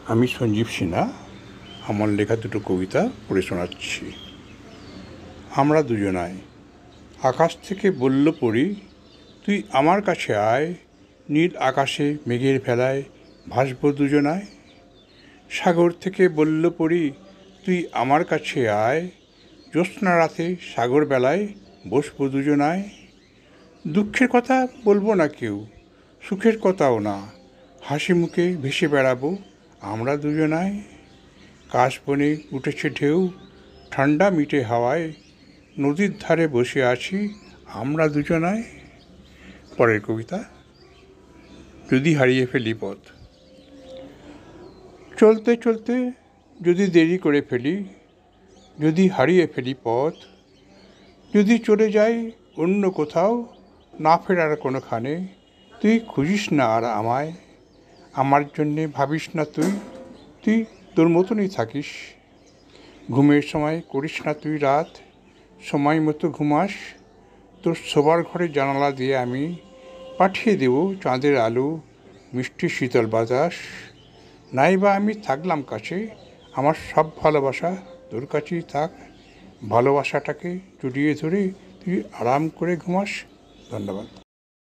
আমি সঞ্জীব সিনহা আমার লেখা দুটো কবিতা পড়ে শোনাচ্ছি। আমরা দুজনায়। আকাশ থেকে বলল পড়ি, তুই আমার কাছে আয়, নীল আকাশে মেঘের ভেলায় ভাসব দুজনায়। সাগর থেকে বলল পড়ি, তুই আমার কাছে আয়, জ্যোৎস্না রাতে সাগর বেলায় বসব দুজনায়। দুঃখের কথা বলবো না কেউ, সুখের কথাও না, হাসি মুখে ভেসে বেড়াবো আমরা দুজনায়। কাশবনে উঠেছে ঢেউ, ঠান্ডা মিঠে হাওয়ায়, নদীর ধারে বসে আছি আমরা দুজনায়। পরের কবিতা। যদি হারিয়ে ফেলি পথ। চলতে চলতে যদি দেরি করে ফেলি, যদি হারিয়ে ফেলি পথ, যদি চলে যাই অন্য কোথাও না ফেরার কোনোখানে, তুই খুঁজিস না আর আমায়, আমার জন্যে ভাবিস না তুই, তুই তোর মতনই থাকিস। ঘুমের সময় করিস না তুই রাত, সময় মতো ঘুমাস। তোর শোবার ঘরে জানালা দিয়ে আমি পাঠিয়ে দেব চাঁদের আলো, মিষ্টি শীতল বাতাস। নাইবা আমি থাকলাম কাছে, আমার সব ভালোবাসা তোর কাছেই থাক। ভালোবাসাটাকে জড়িয়ে ধরে তুই আরাম করে ঘুমাস। ধন্যবাদ।